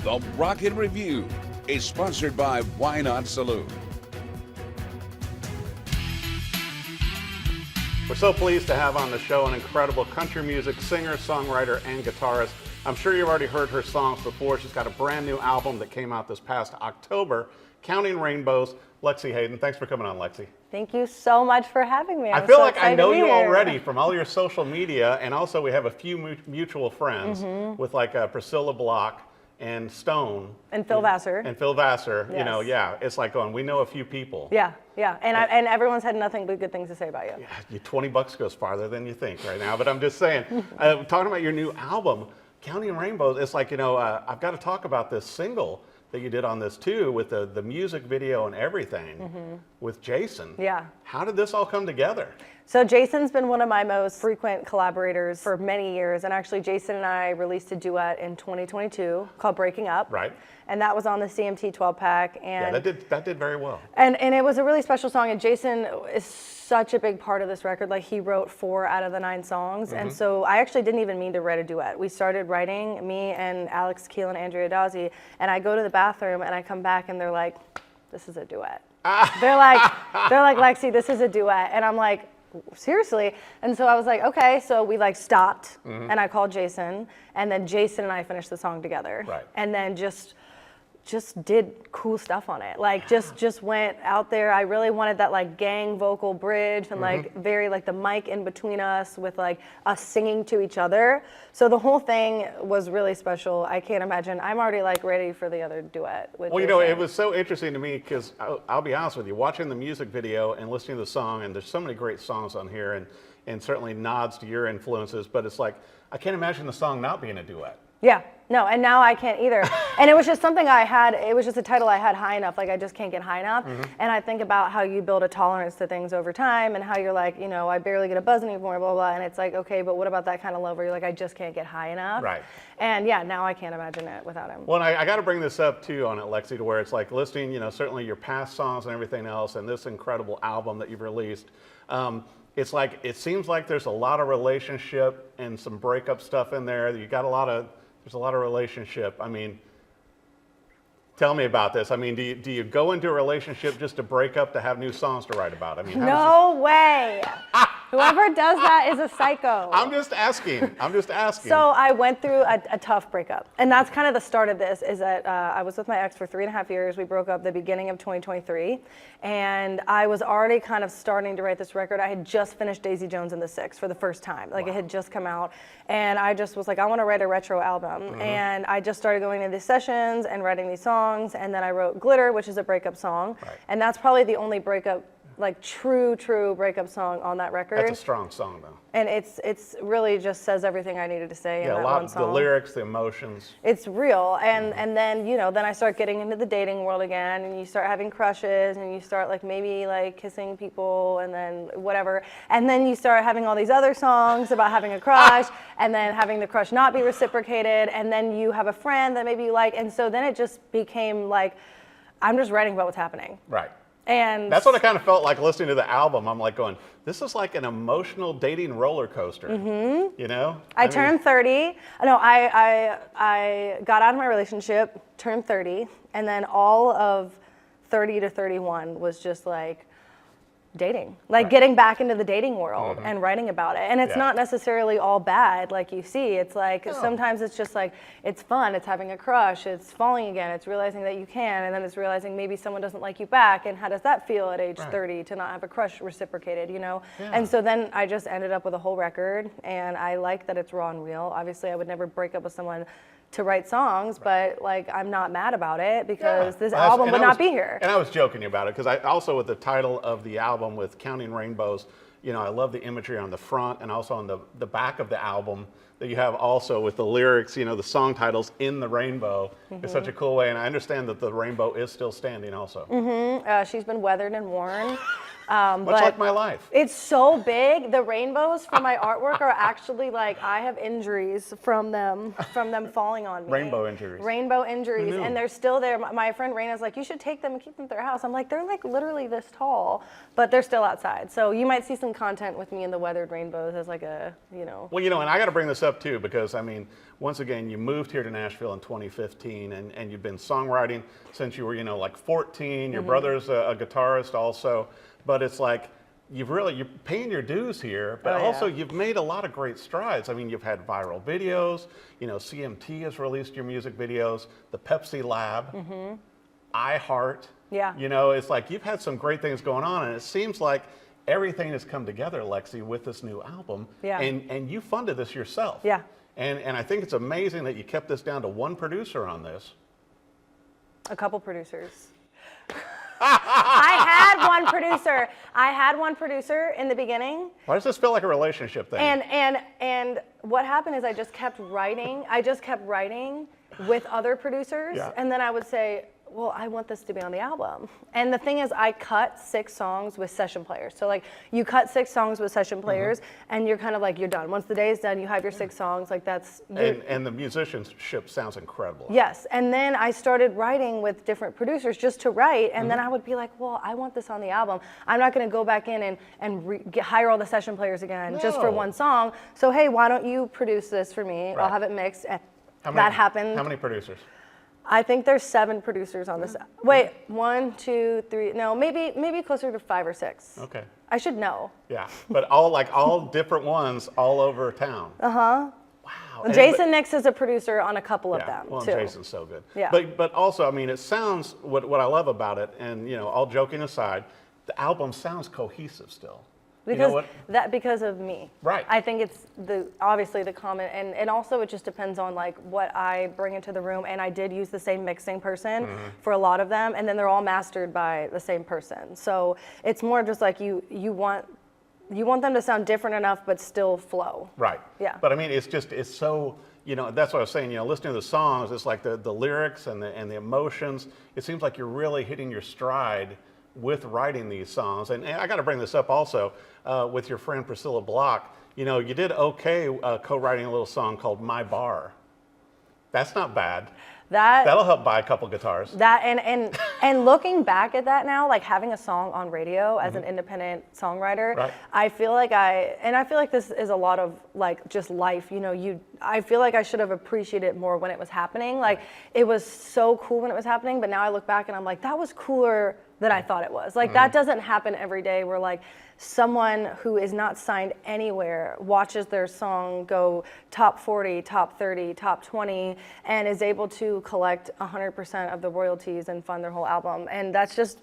The Rocket Review is sponsored by Why Not Saloon. We're so pleased to have on the show an incredible country music singer, songwriter, and guitarist. I'm sure you've already heard her songs before. She's got a brand new album that came out this past October, Counting Rainbows. Lexie Hayden, thanks for coming on, Lexie. Thank you so much for having me. I feel like I know you already from all your social media, and also we have a few mutual friends with like Priscilla Block and Stone. And Phil Vassar. And Phil Vassar. Yes. You know, yeah, it's like going, we know a few people. Yeah, and everyone's had nothing but good things to say about you. Yeah, $20 goes farther than you think right now, but I'm just saying, talking about your new album, Counting Rainbows, it's like, you know, I've got to talk about this single that you did on this too, with the music video and everything with Jason. Yeah. How did this all come together? So Jason's been one of my most frequent collaborators for many years, and actually Jason and I released a duet in 2022 called Breaking Up. Right. And that was on the CMT 12-pack. And yeah, that did very well. And it was a really special song, and Jason is such a big part of this record. Like, he wrote 4 out of the 9 songs, and so I actually didn't even mean to write a duet. We started writing, me and Alex Keel and Andrea Dawsey, and I go to the bathroom and I come back and they're like, this is a duet. They're like, Lexie, this is a duet. And I'm like, seriously? And so I was like, okay. So we like stopped and I called Jason, and then Jason and I finished the song together. Right. And then just did cool stuff on it. Like, just went out there. I really wanted that like gang vocal bridge and like very like the mic in between us with like us singing to each other. So the whole thing was really special. I can't imagine. I'm already like ready for the other duet with Well, you Jason. know, it was so interesting to me because I'll be honest with you, watching the music video and listening to the song, and there's so many great songs on here, and certainly nods to your influences, but it's like, I can't imagine the song not being a duet. Yeah, no, and now I can't either. And it was just something I had, it was just a title I had high enough, like I just can't get high enough. And I think about how you build a tolerance to things over time, and how you're like, you know, I barely get a buzz anymore, blah, blah, and it's like, okay, but what about that kind of love where you're like, I just can't get high enough? Right. And yeah, now I can't imagine it without him. Well, and I got to bring this up too on it, Lexie, to where it's like listening, you know, certainly your past songs and everything else, and this incredible album that you've released. It's like, it seems like there's a lot of relationship and some breakup stuff in there. You got there's a lot of relationship. I mean, tell me about this. I mean, do you go into a relationship just to break up to have new songs to write about? I mean, No way. Whoever does that is a psycho. I'm just asking. So I went through a tough breakup, and that's kind of the start of this, is that I was with my ex for 3.5 years. We broke up the beginning of 2023, and I was already kind of starting to write this record. I had just finished Daisy Jones and the Six for the first time. Like, it had just come out, and I just was like, I want to write a retro album. And I just started going to these sessions and writing these songs, and then I wrote Glitter, which is a breakup song. Right. And that's probably the only breakup, like true breakup song on that record. That's a strong song, though. And it's really just says everything I needed to say in that one song. The lyrics, the emotions. It's real, and then, you know, then I start getting into the dating world again, and you start having crushes, and you start like maybe like kissing people, and then whatever, and then you start having all these other songs about having a crush, and then having the crush not be reciprocated, and then you have a friend that maybe you like, and so then it just became like, I'm just writing about what's happening. Right. And that's what I kind of felt like listening to the album. I'm like going, this is like an emotional dating roller coaster. You know? I turned 30. No, I got out of my relationship, turned 30, and then all of 30 to 31 was just like dating, like getting back into the dating world and writing about it. And it's not necessarily all bad, like you see. It's like sometimes it's just like, it's fun, it's having a crush, it's falling again, it's realizing that you can, and then it's realizing maybe someone doesn't like you back, and how does that feel at age 30 to not have a crush reciprocated, you know? And so then I just ended up with a whole record, and I like that it's raw and real. Obviously, I would never break up with someone to write songs, but like, I'm not mad about it, because this album would not be here. And I was joking about it, because I also, with the title of the album, with Counting Rainbows, you know, I love the imagery on the front and also on the back of the album that you have also with the lyrics, you know, the song titles in the rainbow. It's such a cool way, and I understand that the rainbow is still standing also. She's been weathered and worn. Much like my life. It's so big. The rainbows for my artwork are actually like, I have injuries from them falling on me. Rainbow injuries. Rainbow injuries. Who knew? And they're still there. My friend Raina's like, you should take them and keep them at their house. I'm like, they're like literally this tall, but they're still outside. So you might see some content with me in the weathered rainbows as like a, you know. Well, you know, and I got to bring this up too, because I mean, once again, you moved here to Nashville in 2015, and you've been songwriting since you were, you know, like 14. Your brother's a guitarist also, but it's like, you're paying your dues here, but also you've made a lot of great strides. I mean, you've had viral videos, you know, CMT has released your music videos, the Pepsi Lab, iHeart. Yeah. You know, it's like you've had some great things going on, and it seems like everything has come together, Lexie, with this new album. Yeah. And you funded this yourself. Yeah. And I think it's amazing that you kept this down to one producer on this. A couple producers. I had one producer in the beginning. Why does this feel like a relationship thing? And what happened is I just kept writing with other producers, and then I would say, well, I want this to be on the album. And the thing is, I cut 6 songs with session players. So like, you cut 6 songs with session players, and you're kind of like, you're done. Once the day is done, you have your 6 songs. Like that's. And the musicianship sounds incredible. Yes, and then I started writing with different producers just to write, and then I would be like, well, I want this on the album. I'm not going to go back in and hire all the session players again just for one song. So hey, why don't you produce this for me? I'll have it mixed. That happened. How many producers? I think there's 7 producers on this. Wait, 1, 2, 3. No, maybe closer to 5 or 6. Okay. I should know. Yeah, but all different ones all over town. Wow. Jason Nixon is a producer on a couple of them well, too. Jason's so good. Yeah. But also, I mean, it sounds what I love about it, and you know, all joking aside, the album sounds cohesive still. Because you know what? because of me. Right. I think it's obviously the comment, and also it just depends on like what I bring into the room, and I did use the same mixing person for a lot of them, and then they're all mastered by the same person. So it's more just like you want them to sound different enough but still flow. Right. Yeah. But I mean, it's so, you know, that's what I was saying, you know, listening to the songs, it's like the lyrics and the emotions, it seems like you're really hitting your stride with writing these songs. And I got to bring this up also with your friend Priscilla Block. You know, you did co-writing a little song called My Bar. That's not bad. That'll help buy a couple guitars. That and looking back at that now, like having a song on radio as an independent songwriter, I feel like this is a lot of like just life. You know, I feel like I should have appreciated it more when it was happening. Like it was so cool when it was happening, but now I look back and I'm like, that was cooler than I thought it was. Like that doesn't happen every day where like someone who is not signed anywhere watches their song go top 40, top 30, top 20, and is able to collect 100% of the royalties and fund their whole album. And that's just,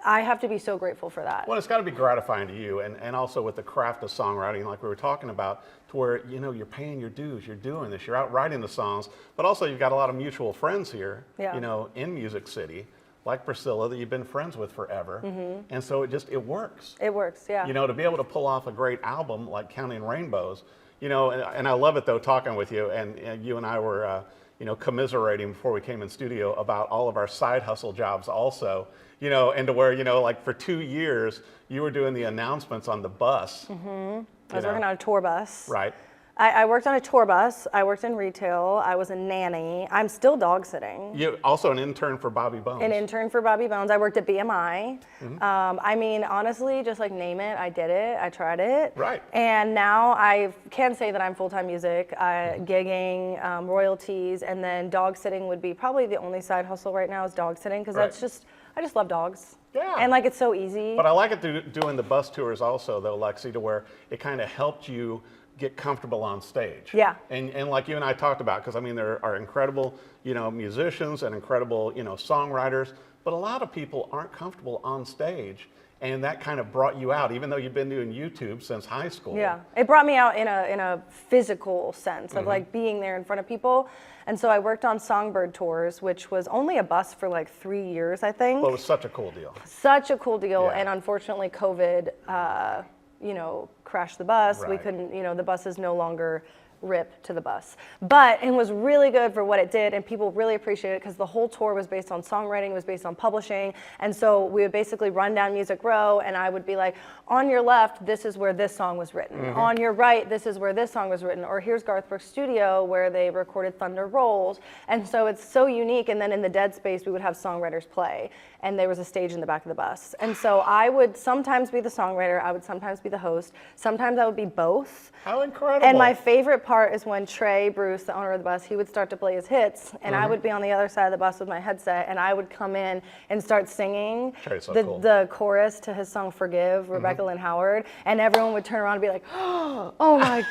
I have to be so grateful for that. Well, it's got to be gratifying to you, and also with the craft of songwriting, like we were talking about, to where, you know, you're paying your dues, you're doing this, you're out writing the songs, but also you've got a lot of mutual friends here, you know, in Music City, like Priscilla, that you've been friends with forever. And so it works. It works, yeah. You know, to be able to pull off a great album like Counting Rainbows, you know, and I love it though, talking with you, and you and I were, you know, commiserating before we came in studio about all of our side hustle jobs also, you know, and to where, you know, like for 2 years, you were doing the announcements on the bus. I was working on a tour bus. Right. I worked on a tour bus. I worked in retail. I was a nanny. I'm still dog sitting. You also an intern for Bobby Bones. An intern for Bobby Bones. I worked at BMI. I mean, honestly, just like name it, I did it. I tried it. Right. And now I can say that I'm full-time music, gigging, royalties, and then dog sitting would be probably the only side hustle right now is dog sitting because that's just, I just love dogs. Yeah. And like it's so easy. But I like it doing the bus tours also though, Lexie, to where it kind of helped you get comfortable on stage. Yeah. And like you and I talked about, because I mean, there are incredible, you know, musicians and incredible, you know, songwriters, but a lot of people aren't comfortable on stage. And that kind of brought you out, even though you've been doing YouTube since high school. Yeah, it brought me out in a physical sense of like being there in front of people. And so I worked on Songbird tours, which was only a bus for like 3 years, I think. Well, it was such a cool deal. Such a cool deal. Yeah. And unfortunately, COVID, you know, crashed the bus. We Right. couldn't, you know, the bus is no longer rip to the bus. But it was really good for what it did, and people really appreciated it because the whole tour was based on songwriting, was based on publishing, and so we would basically run down Music Row, and I would be like, on your left, this is where this song was written. On your right, this is where this song was written. Or here's Garth Brooks' studio where they recorded Thunder Rolls. And so it's so unique. And then in the dead space, we would have songwriters play. And there was a stage in the back of the bus. And so I would sometimes be the songwriter. I would sometimes be the host. Sometimes I would be both. How incredible. And my favorite part is when Trey Bruce, the owner of the bus, he would start to play his hits. And I would be on the other side of the bus with my headset. And I would come in and start singing the chorus to his song Forgive, Rebecca Lynn Howard. And everyone would turn around and be like, oh my.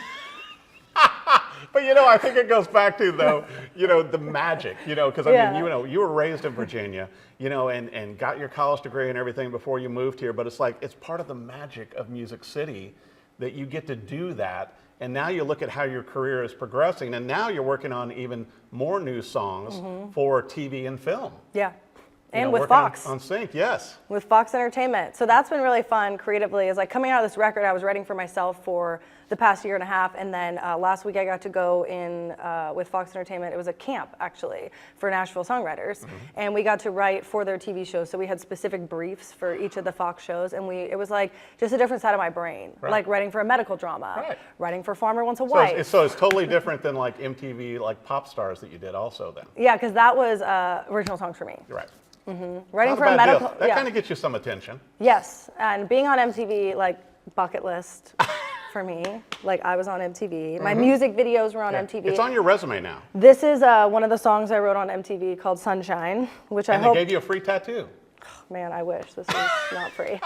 But I think it goes back to the magic, because I mean, you were raised in Virginia, and got your college degree and everything before you moved here. But it's part of the magic of Music City that you get to do that. And now you look at how your career is progressing, and now you're working on even more new songs for TV and film. Yeah. And with Fox. On sync, yes. With Fox Entertainment. So that's been really fun creatively. Is like coming out of this record I was writing for myself for the past year and a half. And then last week I got to go in with Fox Entertainment. It was a camp, actually, for Nashville songwriters. And we got to write for their TV shows. So we had specific briefs for each of the Fox shows. And it was like just a different side of my brain. Right. Like writing for a medical drama. Right. Writing for Farmer Wants a Wife. So it's totally different than like MTV, like Pop Stars that you did also then. Yeah, because that was original songs for me. You're right. Writing for a medical. Deal. That kind of gets you some attention. Yes, and being on MTV, like bucket list for me. Like I was on MTV. My music videos were on MTV. It's on your resume now. This is one of the songs I wrote on MTV called Sunshine, which I hope. And they gave you a free tattoo. Man, I wish this was not free.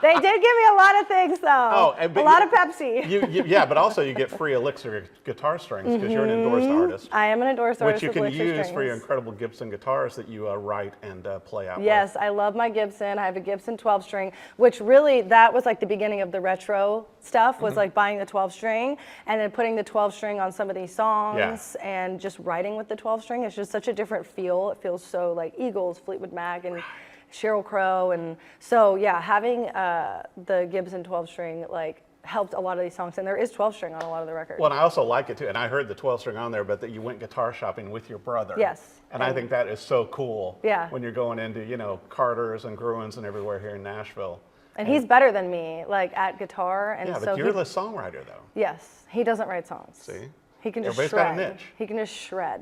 They did give me a lot of things, though. A lot of Pepsi. Yeah, but also you get free Elixir guitar strings because you're an endorsed artist. I am an endorsed artist. Which you with can use strings. for your incredible Gibson guitars that you write and play out Yes, I love my Gibson. I have a Gibson 12-string, which really, that was like the beginning of the retro stuff, was like buying the 12-string and then putting the 12-string on some of these songs and just writing with the 12-string. It's just such a different feel. It feels so like Eagles, Fleetwood Mac, and Sheryl Crow, and so having the Gibson 12-string like helped a lot of these songs, and there is 12-string on a lot of the records. Well, and I also like it too, and I heard the 12-string on there, but that you went guitar shopping with your brother. Yes. And I think that is so cool. Yeah. When you're going into Carter's and Gruen's and everywhere here in Nashville. And he's better than me, like at guitar, and but you're the songwriter though. Yes, he doesn't write songs. See. He can just Everybody's shred. got a niche. He can just shred.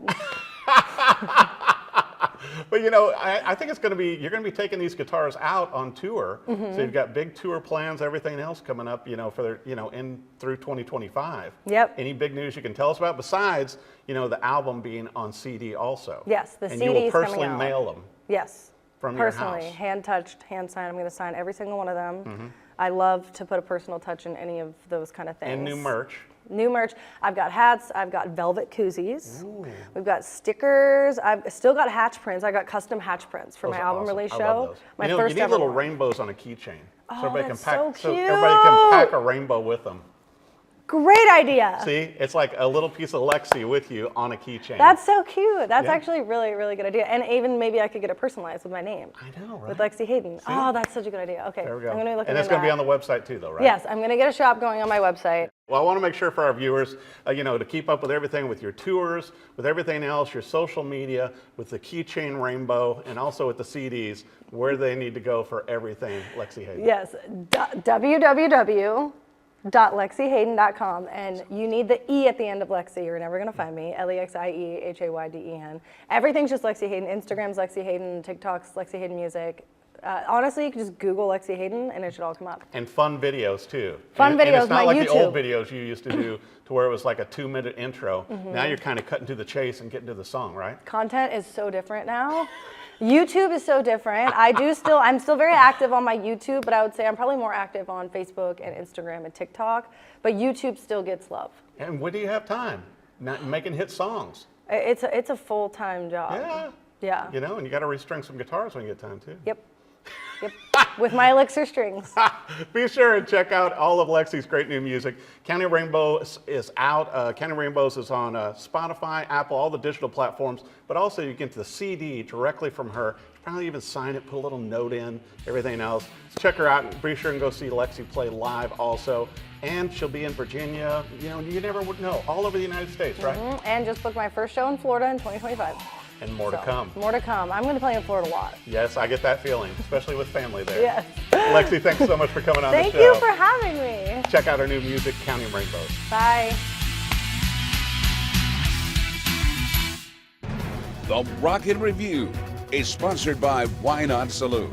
But I think you're going to be taking these guitars out on tour. So you've got big tour plans, everything else coming up, for in through 2025. Yep. Any big news you can tell us about besides, the album being on CD also? Yes, the and CD you will is personally coming out. mail them. Yes. From your personally, house. hand touched, hand signed. I'm going to sign every single one of them. I love to put a personal touch in any of those kind of things. And new merch. New merch. I've got hats. I've got velvet koozies. Ooh. We've got stickers. I've still got hatch prints. I got custom hatch prints for Those my are album awesome. release I show. love those. My you first need ever little one. rainbows on a keychain. Oh, everybody that's can pack, so cute. everybody can pack a rainbow with them. Great idea. See, it's like a little piece of Lexie with you on a keychain. That's so cute. That's actually a really, really good idea. And even maybe I could get it personalized with my name. I know, right? With Lexie Hayden. See? Oh, that's such a good idea. Okay. There we go. I'm going to be looking and it's going to be on the website too, though, right? Yes, I'm going to get a shop going on my website. Well, I want to make sure for our viewers, to keep up with everything with your tours, with everything else, your social media, with the keychain rainbow, and also with the CDs, where they need to go for everything Lexie Hayden. Yes, www.lexiehayden.com, and you need the E at the end of Lexie. You're never going to find me. LEXIEHAYDEN. Everything's just Lexie Hayden. Instagram's Lexie Hayden. TikTok's Lexie Hayden Music. Honestly, you can just Google Lexie Hayden and it should all come up. And fun videos too. Fun videos, and it's not my like YouTube. the old videos you used to do to where it was like a 2-minute intro. Now you're kind of cutting to the chase and getting to the song, right? Content is so different now. YouTube is so different. I'm still very active on my YouTube, but I would say I'm probably more active on Facebook and Instagram and TikTok, but YouTube still gets love. And when do you have time? Not making hit songs. It's a full-time job. Yeah. Yeah. And you got to restring some guitars when you get time too. Yep. With my Elixir strings. Be sure and check out all of Lexie's great new music. Counting Rainbows is out. Counting Rainbows is on Spotify, Apple, all the digital platforms, but also you get the CD directly from her probably even sign it, put a little note in, everything else. Check her out. Be sure and go see Lexie play live also. And she'll be in Virginia. You know, you never would know. All over the United States, right? And just booked my first show in Florida in 2025. And more to come. More to come. I'm going to play in Florida a lot. Yes, I get that feeling, especially with family there. Yes. Lexie, thanks so much for coming on the show. Thank you for having me. Check out our new music, Counting Rainbows. Bye. The Rocket Review is sponsored by Why Not Saloon.